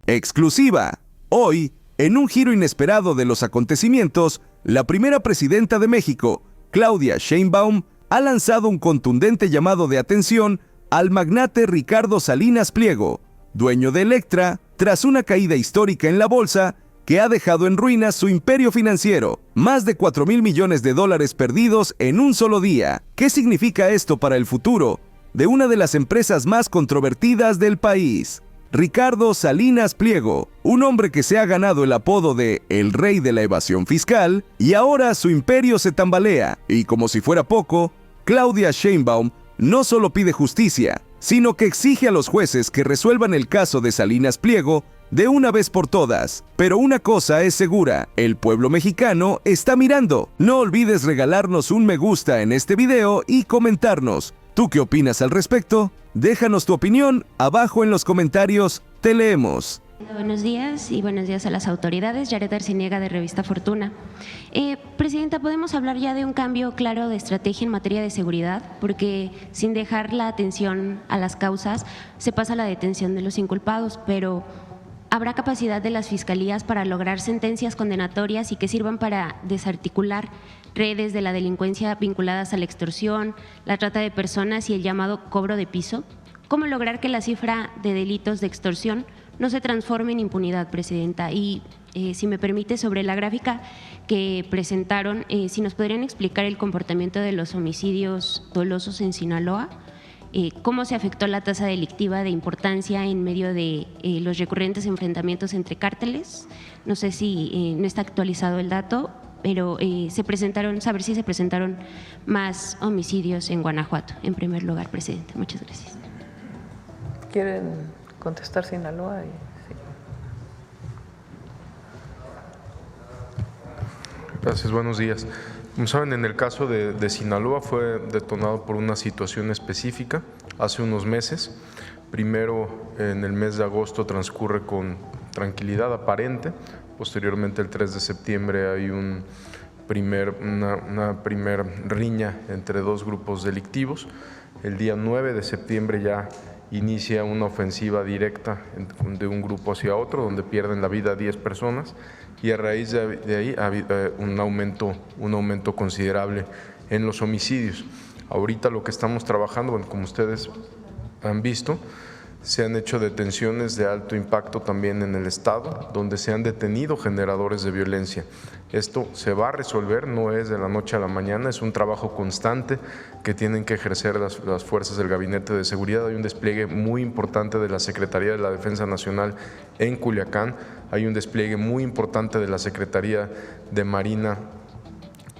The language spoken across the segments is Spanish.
Exclusiva. Hoy, en un giro inesperado de los acontecimientos, la primera presidenta de México, Claudia Sheinbaum, ha lanzado un contundente llamado de atención al magnate Ricardo Salinas Pliego, dueño de Electra, tras una caída histórica en la bolsa que ha dejado en ruinas su imperio financiero. Más de 4,000 millones de dólares perdidos en un solo día. ¿Qué significa esto para el futuro de una de las empresas más controvertidas del país? Ricardo Salinas Pliego, un hombre que se ha ganado el apodo de el rey de la evasión fiscal, y ahora su imperio se tambalea, y como si fuera poco, Claudia Sheinbaum no solo pide justicia, sino que exige a los jueces que resuelvan el caso de Salinas Pliego de una vez por todas. Pero una cosa es segura, el pueblo mexicano está mirando. No olvides regalarnos un me gusta en este video y comentarnos. ¿Tú qué opinas al respecto? Déjanos tu opinión abajo en los comentarios, te leemos. Buenos días y buenos días a las autoridades. Yaret Arciniega de Revista Fortuna. Presidenta, ¿podemos hablar ya de un cambio claro de estrategia en materia de seguridad? Porque sin dejar la atención a las causas, se pasa a la detención de los inculpados, pero ¿habrá capacidad de las fiscalías para lograr sentencias condenatorias y que sirvan para desarticular redes de la delincuencia vinculadas a la extorsión, la trata de personas y el llamado cobro de piso? ¿Cómo lograr que la cifra de delitos de extorsión no se transforme en impunidad, Presidenta? Y si me permite, sobre la gráfica que presentaron, si nos podrían explicar el comportamiento de los homicidios dolosos en Sinaloa, cómo se afectó la tasa delictiva de importancia en medio de los recurrentes enfrentamientos entre cárteles. No sé si no está actualizado el dato, pero saber si se presentaron más homicidios en Guanajuato, en primer lugar, Presidenta. Muchas gracias. ¿Quieren contestar Sinaloa? Sí. Gracias, buenos días. Como saben, en el caso de Sinaloa fue detonado por una situación específica hace unos meses. Primero, en el mes de agosto transcurre con tranquilidad aparente. Posteriormente, el 3 de septiembre, hay una primer riña entre dos grupos delictivos. El día 9 de septiembre ya inicia una ofensiva directa de un grupo hacia otro, donde pierden la vida 10 personas, y a raíz de ahí ha habido un aumento considerable en los homicidios. Ahorita lo que estamos trabajando, bueno, como ustedes han visto, se han hecho detenciones de alto impacto también en el estado, donde se han detenido generadores de violencia. Esto se va a resolver, no es de la noche a la mañana, es un trabajo constante que tienen que ejercer las fuerzas del Gabinete de Seguridad. Hay un despliegue muy importante de la Secretaría de la Defensa Nacional en Culiacán, hay un despliegue muy importante de la Secretaría de Marina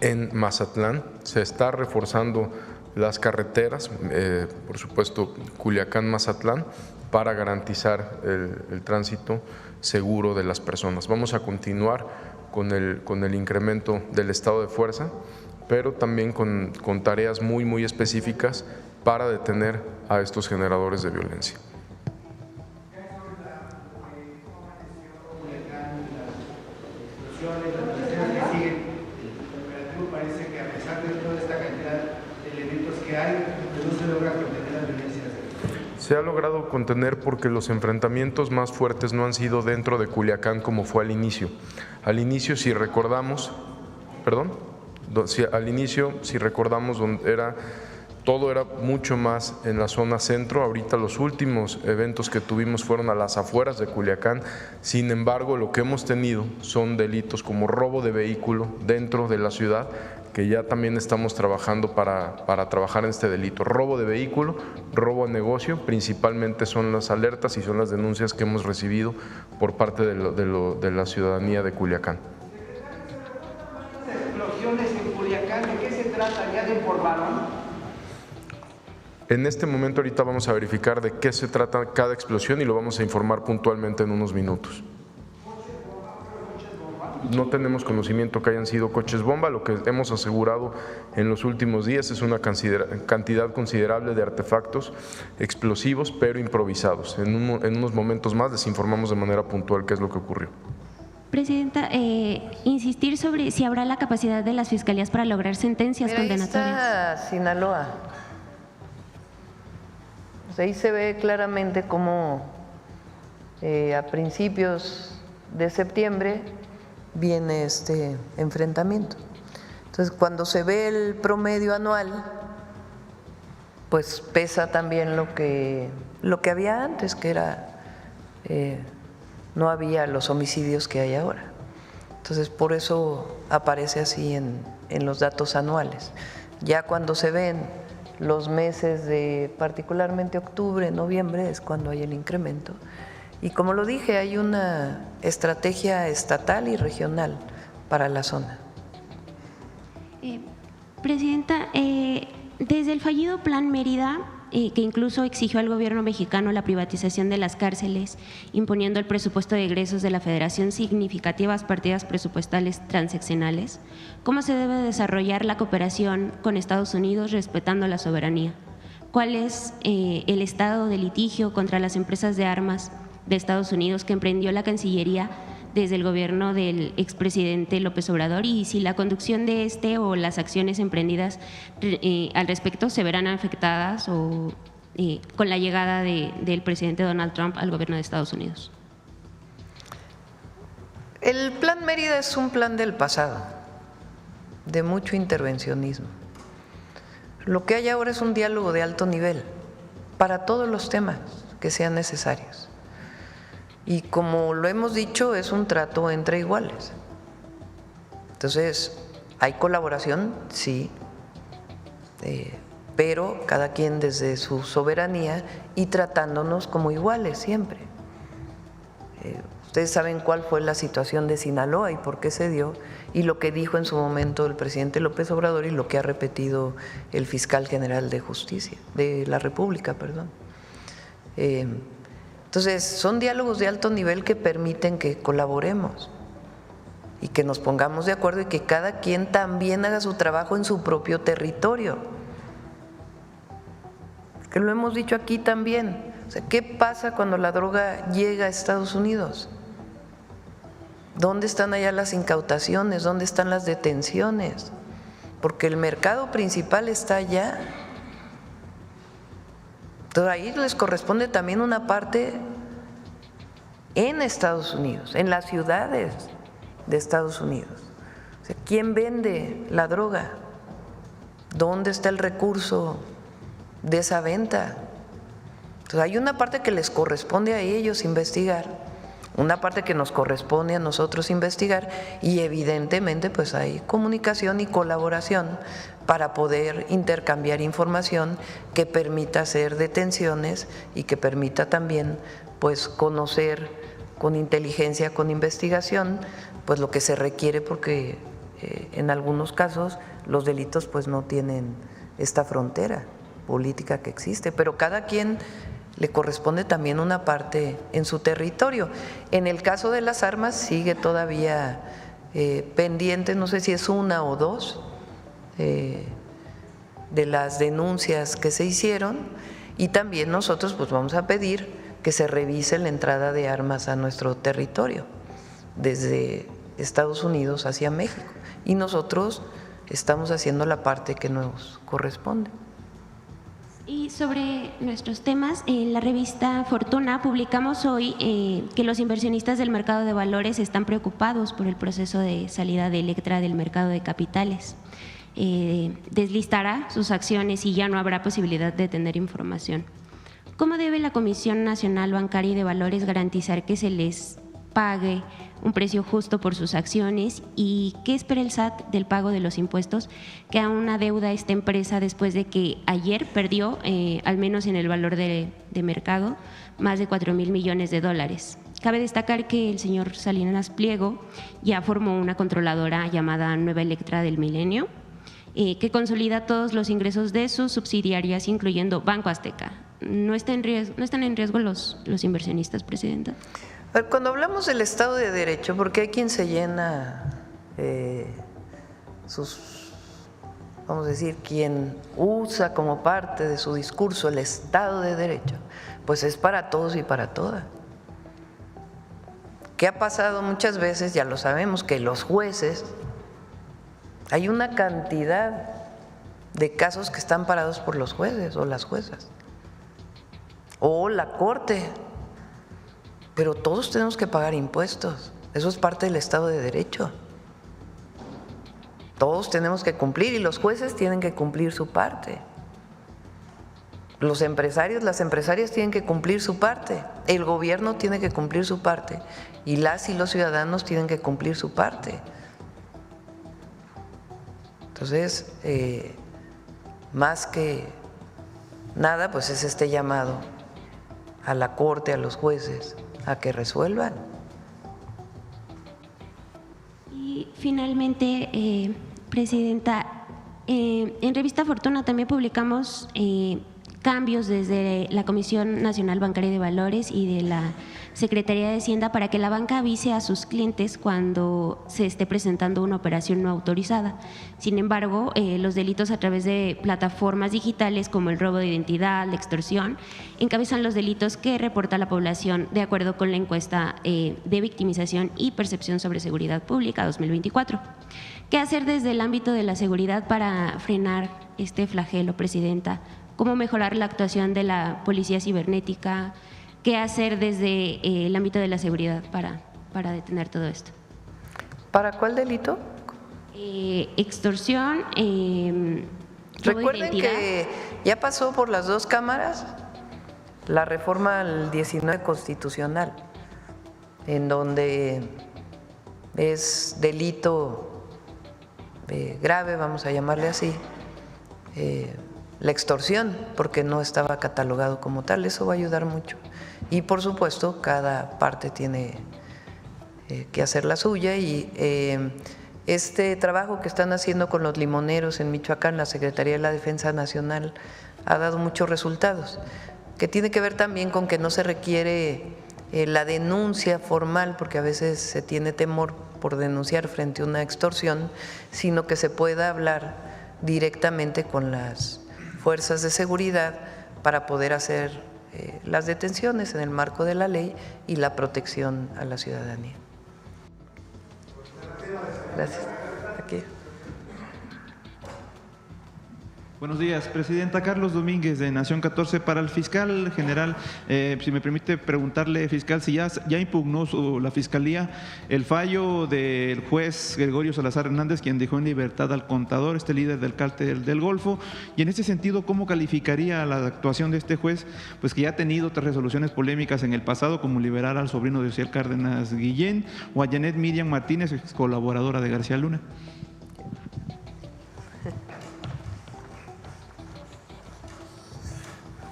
en Mazatlán. Se está reforzando las carreteras, por supuesto Culiacán-Mazatlán, para garantizar el tránsito seguro de las personas. Vamos a continuar con el incremento del estado de fuerza, pero también con tareas muy específicas para detener a estos generadores de violencia. Parece que a pesar de toda esta cantidad de elementos que hay, pues no se logra contener la violencia. Se ha logrado contener porque los enfrentamientos más fuertes no han sido dentro de Culiacán como fue al inicio. Al inicio, si recordamos, donde todo era mucho más en la zona centro. Ahorita los últimos eventos que tuvimos fueron a las afueras de Culiacán. Sin embargo, lo que hemos tenido son delitos como robo de vehículo dentro de la ciudad, que ya también estamos trabajando para trabajar en este delito. Robo de vehículo, robo a negocio, principalmente son las alertas y son las denuncias que hemos recibido por parte de la ciudadanía de Culiacán. ¿Explosiones en Culiacán? ¿De qué se trata? ¿Ya le informaron? En este momento ahorita vamos a verificar de qué se trata cada explosión y lo vamos a informar puntualmente en unos minutos. No tenemos conocimiento que hayan sido coches bomba. Lo que hemos asegurado en los últimos días es una cantidad considerable de artefactos explosivos, pero improvisados. En unos momentos más les informamos de manera puntual qué es lo que ocurrió. Presidenta, insistir sobre si habrá la capacidad de las fiscalías para lograr sentencias condenatorias. Ahí está Sinaloa. Ahí se ve claramente cómo a principios de septiembre viene este enfrentamiento. Entonces, cuando se ve el promedio anual, pues pesa también lo que había antes, que era no había los homicidios que hay ahora. Entonces, por eso aparece así en los datos anuales. Ya cuando se ven los meses de particularmente octubre, noviembre, es cuando hay el incremento. Y como lo dije, hay una estrategia estatal y regional para la zona. Presidenta, desde el fallido Plan Mérida, que incluso exigió al gobierno mexicano la privatización de las cárceles, imponiendo el presupuesto de egresos de la Federación significativas partidas presupuestales transeccionales, ¿cómo se debe desarrollar la cooperación con Estados Unidos respetando la soberanía? ¿Cuál es el estado de litigio contra las empresas de armas de Estados Unidos que emprendió la Cancillería desde el gobierno del expresidente López Obrador, y si la conducción de este o las acciones emprendidas al respecto se verán afectadas o con la llegada del presidente Donald Trump al gobierno de Estados Unidos? El Plan Mérida es un plan del pasado, de mucho intervencionismo. Lo que hay ahora es un diálogo de alto nivel para todos los temas que sean necesarios. Y como lo hemos dicho, es un trato entre iguales. Entonces, ¿hay colaboración? Sí, pero cada quien desde su soberanía y tratándonos como iguales siempre. Ustedes saben cuál fue la situación de Sinaloa y por qué se dio, y lo que dijo en su momento el presidente López Obrador y lo que ha repetido el fiscal general de justicia, de la República, perdón. Entonces, son diálogos de alto nivel que permiten que colaboremos y que nos pongamos de acuerdo y que cada quien también haga su trabajo en su propio territorio. Que lo hemos dicho aquí también. O sea, ¿qué pasa cuando la droga llega a Estados Unidos? ¿Dónde están allá las incautaciones? ¿Dónde están las detenciones? Porque el mercado principal está allá. Entonces, ahí les corresponde también una parte en Estados Unidos, en las ciudades de Estados Unidos. O sea, ¿quién vende la droga? ¿Dónde está el recurso de esa venta? Entonces, hay una parte que les corresponde a ellos investigar, una parte que nos corresponde a nosotros investigar, y evidentemente pues hay comunicación y colaboración para poder intercambiar información que permita hacer detenciones y que permita también pues conocer con inteligencia, con investigación, pues lo que se requiere, porque en algunos casos los delitos pues no tienen esta frontera política que existe, pero cada quien le corresponde también una parte en su territorio. En el caso de las armas sigue todavía pendiente, no sé si es una o dos de las denuncias que se hicieron, y también nosotros pues vamos a pedir que se revise la entrada de armas a nuestro territorio desde Estados Unidos hacia México, y nosotros estamos haciendo la parte que nos corresponde. Y sobre nuestros temas, en la revista Fortuna publicamos hoy que los inversionistas del mercado de valores están preocupados por el proceso de salida de Electra del mercado de capitales. Deslistará sus acciones y ya no habrá posibilidad de tener información. ¿Cómo debe la Comisión Nacional Bancaria y de Valores garantizar que se les pague un precio justo por sus acciones, y qué espera el SAT del pago de los impuestos que aún adeuda esta empresa después de que ayer perdió, al menos en el valor de mercado, más de 4,000 millones de dólares? Cabe destacar que el señor Salinas Pliego ya formó una controladora llamada Nueva Electra del Milenio, que consolida todos los ingresos de sus subsidiarias, incluyendo Banco Azteca. ¿No están en riesgo los inversionistas, Presidenta? A ver, cuando hablamos del Estado de Derecho, porque hay quien se llena vamos a decir, quien usa como parte de su discurso el Estado de Derecho, pues es para todos y para todas. ¿Qué ha pasado muchas veces? Ya lo sabemos, que los jueces, hay una cantidad de casos que están parados por los jueces o las juezas, o la Corte. Pero todos tenemos que pagar impuestos. Eso es parte del Estado de Derecho. Todos tenemos que cumplir y los jueces tienen que cumplir su parte. Los empresarios, las empresarias tienen que cumplir su parte. El gobierno tiene que cumplir su parte. Y las y los ciudadanos tienen que cumplir su parte. Entonces, más que nada, pues es este llamado a la Corte, a los jueces, a que resuelvan. Y finalmente, Presidenta, en Revista Fortuna también publicamos cambios desde la Comisión Nacional Bancaria de Valores y de la Secretaría de Hacienda para que la banca avise a sus clientes cuando se esté presentando una operación no autorizada. Sin embargo, los delitos a través de plataformas digitales como el robo de identidad, la extorsión, encabezan los delitos que reporta la población de acuerdo con la encuesta de victimización y percepción sobre seguridad pública 2024. ¿Qué hacer desde el ámbito de la seguridad para frenar este flagelo, Presidenta? ¿Cómo mejorar la actuación de la policía cibernética? ¿Qué hacer desde el ámbito de la seguridad para detener todo esto? ¿Para cuál delito? Extorsión, robo de Recuerden identidad. que ya pasó por las dos cámaras la reforma al 19 constitucional, en donde es delito grave, vamos a llamarle así, la extorsión, porque no estaba catalogado como tal. Eso va a ayudar mucho. Y por supuesto, cada parte tiene que hacer la suya y este trabajo que están haciendo con los limoneros en Michoacán, la Secretaría de la Defensa Nacional, ha dado muchos resultados, que tiene que ver también con que no se requiere la denuncia formal, porque a veces se tiene temor por denunciar frente a una extorsión, sino que se pueda hablar directamente con las fuerzas de seguridad para poder hacer las detenciones en el marco de la ley y la protección a la ciudadanía. Gracias. Aquí. Buenos días, Presidenta. Carlos Domínguez, de Nación 14. Para el fiscal general, si me permite preguntarle, fiscal, si ya impugnó la Fiscalía el fallo del juez Gregorio Salazar Hernández, quien dejó en libertad al contador, este líder del cártel del Golfo, y en ese sentido, ¿cómo calificaría la actuación de este juez, pues que ya ha tenido otras resoluciones polémicas en el pasado, como liberar al sobrino de Ociel Cárdenas Guillén o a Janet Miriam Martínez, ex colaboradora de García Luna?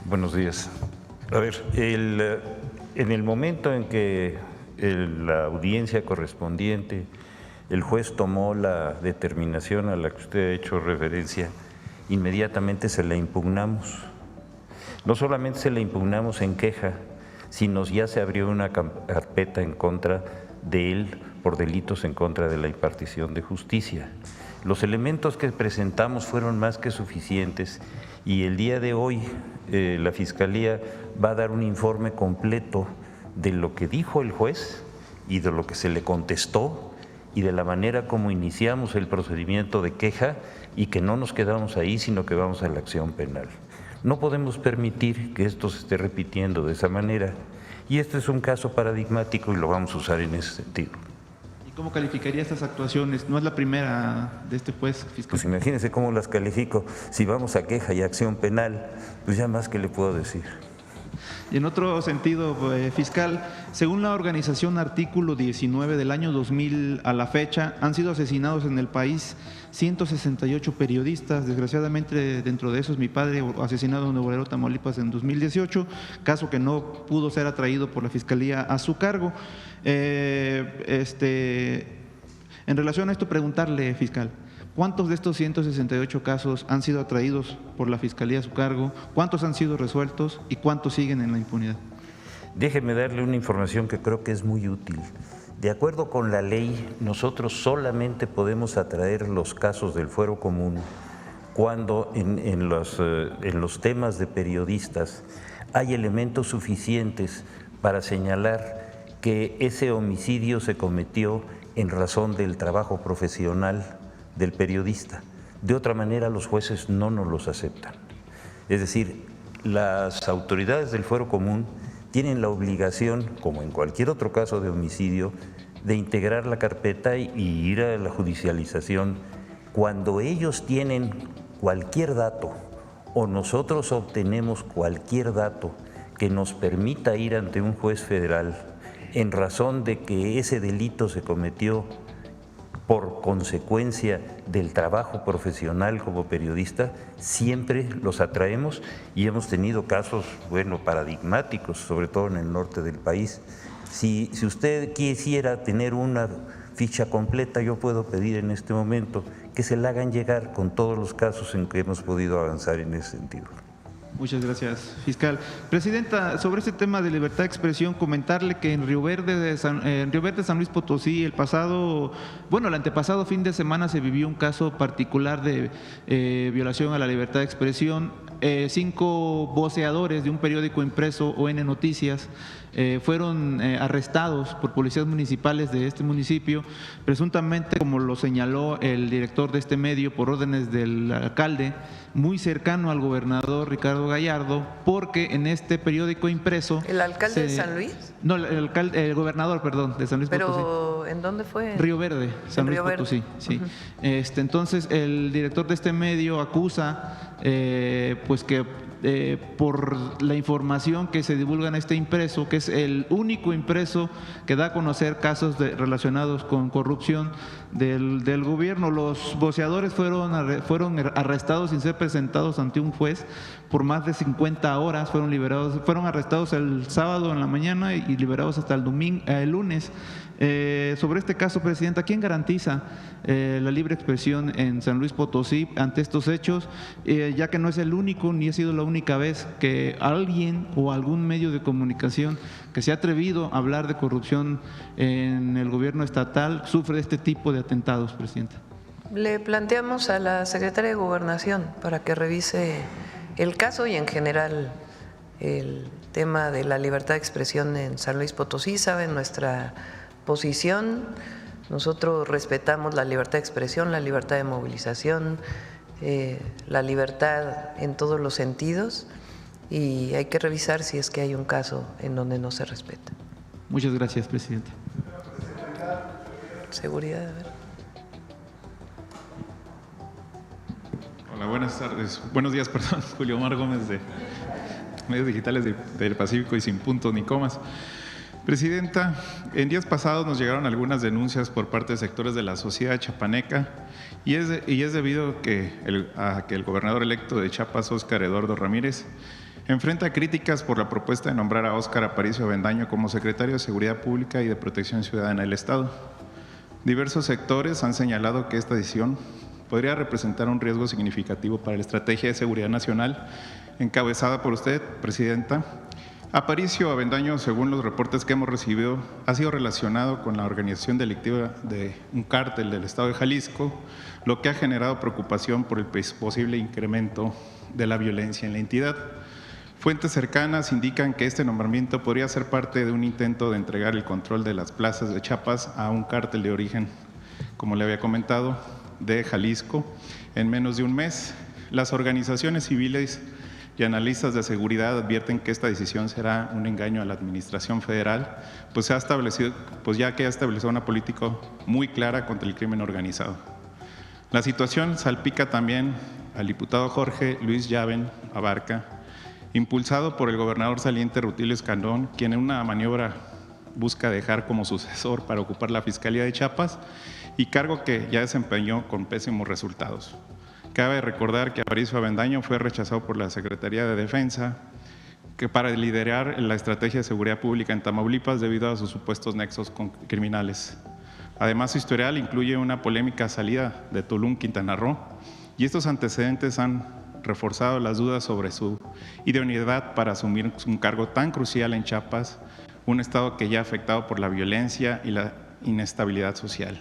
Buenos días. A ver, en el momento en que la audiencia correspondiente, el juez tomó la determinación a la que usted ha hecho referencia, inmediatamente se la impugnamos. No solamente se la impugnamos en queja, sino ya se abrió una carpeta en contra de él por delitos en contra de la impartición de justicia. Los elementos que presentamos fueron más que suficientes y el día de hoy la Fiscalía va a dar un informe completo de lo que dijo el juez y de lo que se le contestó y de la manera como iniciamos el procedimiento de queja y que no nos quedamos ahí, sino que vamos a la acción penal. No podemos permitir que esto se esté repitiendo de esa manera y este es un caso paradigmático y lo vamos a usar en ese sentido. ¿Cómo calificaría estas actuaciones? No es la primera de este juez fiscal. Pues imagínense cómo las califico. Si vamos a queja y acción penal, pues ya más que le puedo decir. Y en otro sentido, fiscal, según la organización Artículo 19 del año 2000 a la fecha, han sido asesinados en el país 168 periodistas. Desgraciadamente, dentro de esos, mi padre asesinado en Nuevo Laredo, Tamaulipas, en 2018, caso que no pudo ser atraído por la Fiscalía a su cargo. En relación a esto, preguntarle, fiscal, ¿cuántos de estos 168 casos han sido atraídos por la Fiscalía a su cargo? ¿Cuántos han sido resueltos? ¿Y cuántos siguen en la impunidad? Déjeme darle una información que creo que es muy útil. De acuerdo con la ley, nosotros solamente podemos atraer los casos del fuero común cuando en los temas de periodistas hay elementos suficientes para señalar que ese homicidio se cometió en razón del trabajo profesional del periodista. De otra manera, los jueces no nos los aceptan. Es decir, las autoridades del fuero común tienen la obligación, como en cualquier otro caso de homicidio, de integrar la carpeta y ir a la judicialización cuando ellos tienen cualquier dato o nosotros obtenemos cualquier dato que nos permita ir ante un juez federal en razón de que ese delito se cometió por consecuencia del trabajo profesional como periodista, siempre los atraemos y hemos tenido casos, bueno, paradigmáticos, sobre todo en el norte del país. Si usted quisiera tener una ficha completa, yo puedo pedir en este momento que se la hagan llegar con todos los casos en que hemos podido avanzar en ese sentido. Muchas gracias, fiscal. Presidenta, sobre este tema de libertad de expresión, comentarle que en Río Verde, San Luis Potosí, el antepasado fin de semana se vivió un caso particular de violación a la libertad de expresión. 5 voceadores de un periódico impreso, ON Noticias, fueron arrestados por policías municipales de este municipio, presuntamente, como lo señaló el director de este medio, por órdenes del alcalde, muy cercano al gobernador Ricardo Gallardo, porque en este periódico impreso… ¿El alcalde de San Luis? No, el gobernador, perdón, de San Luis Potosí. ¿Pero en dónde fue? Río Verde, San Luis Potosí, sí. Entonces, el director de este medio acusa, pues que por la información que se divulga en este impreso, que es el único impreso que da a conocer casos relacionados con corrupción del gobierno. Los voceadores fueron arrestados sin ser presentados ante un juez por más de 50 horas, fueron arrestados el sábado en la mañana y liberados hasta el lunes. Sobre este caso, Presidenta, ¿quién garantiza la libre expresión en San Luis Potosí ante estos hechos? Ya que no es el único ni ha sido la única vez que alguien o algún medio de comunicación que se ha atrevido a hablar de corrupción en el gobierno estatal sufre este tipo de atentados, Presidenta. Le planteamos a la secretaria de Gobernación para que revise el caso y en general el tema de la libertad de expresión en San Luis Potosí. Saben nuestra posición, nosotros respetamos la libertad de expresión, la libertad de movilización, la libertad en todos los sentidos, y hay que revisar si es que hay un caso en donde no se respeta. Muchas gracias, Presidenta. Seguridad, a ver. Hola, buenas tardes. Buenos días, perdón. Julio Omar Gómez, de Medios Digitales del Pacífico y Sin Puntos ni Comas. Presidenta, en días pasados nos llegaron algunas denuncias por parte de sectores de la sociedad chapaneca y es debido a que el gobernador electo de Chiapas, Óscar Eduardo Ramírez, enfrenta críticas por la propuesta de nombrar a Óscar Aparicio Avendaño como secretario de Seguridad Pública y de Protección Ciudadana del Estado. Diversos sectores han señalado que esta decisión podría representar un riesgo significativo para la estrategia de seguridad nacional encabezada por usted, Presidenta. Aparicio Avendaño, según los reportes que hemos recibido, ha sido relacionado con la organización delictiva de un cártel del estado de Jalisco, lo que ha generado preocupación por el posible incremento de la violencia en la entidad. Fuentes cercanas indican que este nombramiento podría ser parte de un intento de entregar el control de las plazas de Chiapas a un cártel de origen, como le había comentado, de Jalisco en menos de un mes. Las organizaciones civiles y analistas de seguridad advierten que esta decisión será un engaño a la administración federal, pues ya que ha establecido una política muy clara contra el crimen organizado. La situación salpica también al diputado Jorge Luis Llaven Abarca, impulsado por el gobernador saliente Rutilio Escandón, quien en una maniobra busca dejar como sucesor para ocupar la Fiscalía de Chiapas, y cargo que ya desempeñó con pésimos resultados. Cabe recordar que Aparicio Avendaño fue rechazado por la Secretaría de Defensa para liderar la estrategia de seguridad pública en Tamaulipas debido a sus supuestos nexos con criminales. Además, su historial incluye una polémica salida de Tulum, Quintana Roo, y estos antecedentes han reforzado las dudas sobre su idoneidad para asumir un cargo tan crucial en Chiapas, un estado que ya afectado por la violencia y la inestabilidad social.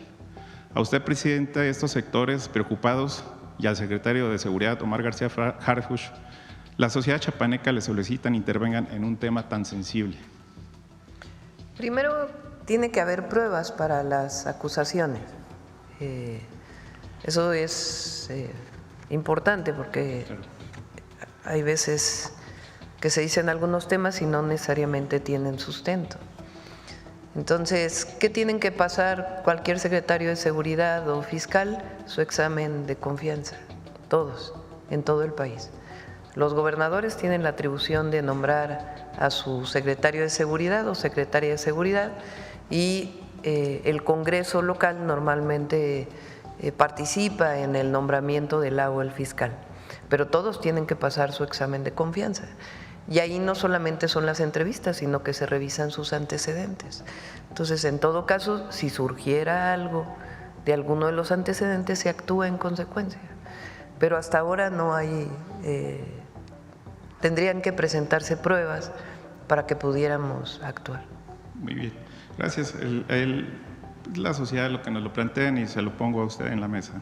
A usted, Presidenta, de estos sectores preocupados, y al secretario de Seguridad, Omar García Harfuch, la sociedad chapaneca le solicitan intervengan en un tema tan sensible. Primero, tiene que haber pruebas para las acusaciones. Eso es importante porque hay veces que se dicen algunos temas y no necesariamente tienen sustento. Entonces, ¿qué tienen que pasar cualquier secretario de Seguridad o fiscal? Su examen de confianza, todos, en todo el país. Los gobernadores tienen la atribución de nombrar a su secretario de Seguridad o secretaria de Seguridad y el Congreso local normalmente participa en el nombramiento del o el fiscal, pero todos tienen que pasar su examen de confianza. Y ahí no solamente son las entrevistas, sino que se revisan sus antecedentes. Entonces, en todo caso, si surgiera algo de alguno de los antecedentes, se actúa en consecuencia. Pero hasta ahora no hay, tendrían que presentarse pruebas para que pudiéramos actuar. Muy bien, gracias. La sociedad lo que nos lo plantean y se lo pongo a usted en la mesa.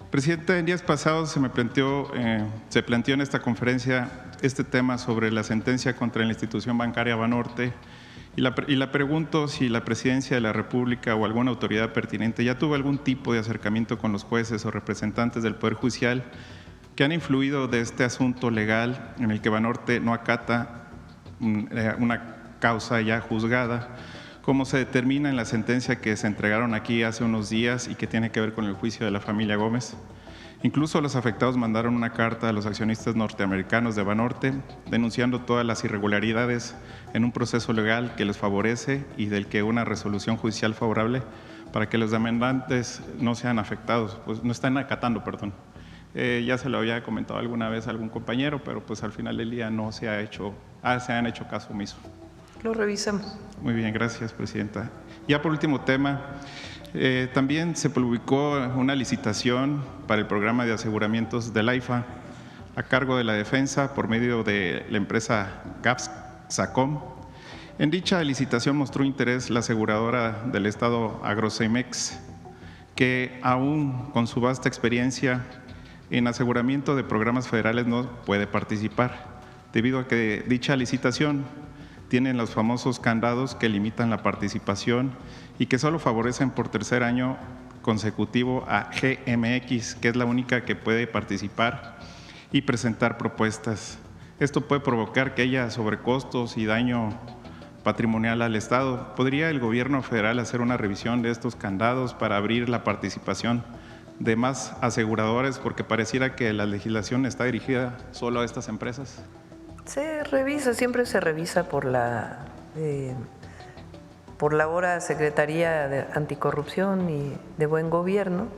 Presidente, en días pasados se planteó en esta conferencia este tema sobre la sentencia contra la institución bancaria Banorte y la pregunto si la Presidencia de la República o alguna autoridad pertinente ya tuvo algún tipo de acercamiento con los jueces o representantes del Poder Judicial que han influido de este asunto legal en el que Banorte no acata una causa ya juzgada, como se determina en la sentencia que se entregaron aquí hace unos días y que tiene que ver con el juicio de la familia Gómez. Incluso los afectados mandaron una carta a los accionistas norteamericanos de Banorte denunciando todas las irregularidades en un proceso legal que les favorece y del que una resolución judicial favorable para que los demandantes no sean afectados, pues no están acatando, perdón. Ya se lo había comentado alguna vez a algún compañero, pero pues al final del día no se han hecho caso omiso. Lo revisamos. Muy bien, gracias, Presidenta. Ya por último tema, también se publicó una licitación para el programa de aseguramientos del AIFA a cargo de la Defensa por medio de la empresa GAPSACOM. En dicha licitación mostró interés la aseguradora del Estado Agroceimex, que aún con su vasta experiencia en aseguramiento de programas federales no puede participar, debido a que dicha licitación tienen los famosos candados que limitan la participación y que solo favorecen por tercer año consecutivo a GMX, que es la única que puede participar y presentar propuestas. Esto puede provocar que haya sobrecostos y daño patrimonial al Estado. ¿Podría el gobierno federal hacer una revisión de estos candados para abrir la participación de más aseguradores? Porque pareciera que la legislación está dirigida solo a estas empresas. Se revisa, siempre se revisa por la ahora Secretaría de Anticorrupción y de Buen Gobierno,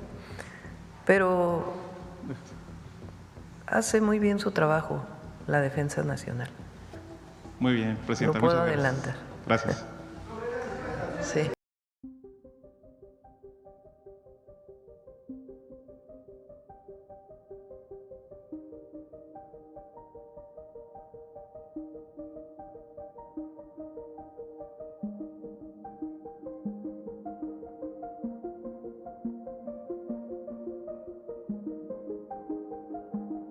pero hace muy bien su trabajo la Defensa Nacional. Muy bien, Presidenta. Lo puedo adelantar. Gracias. Sí.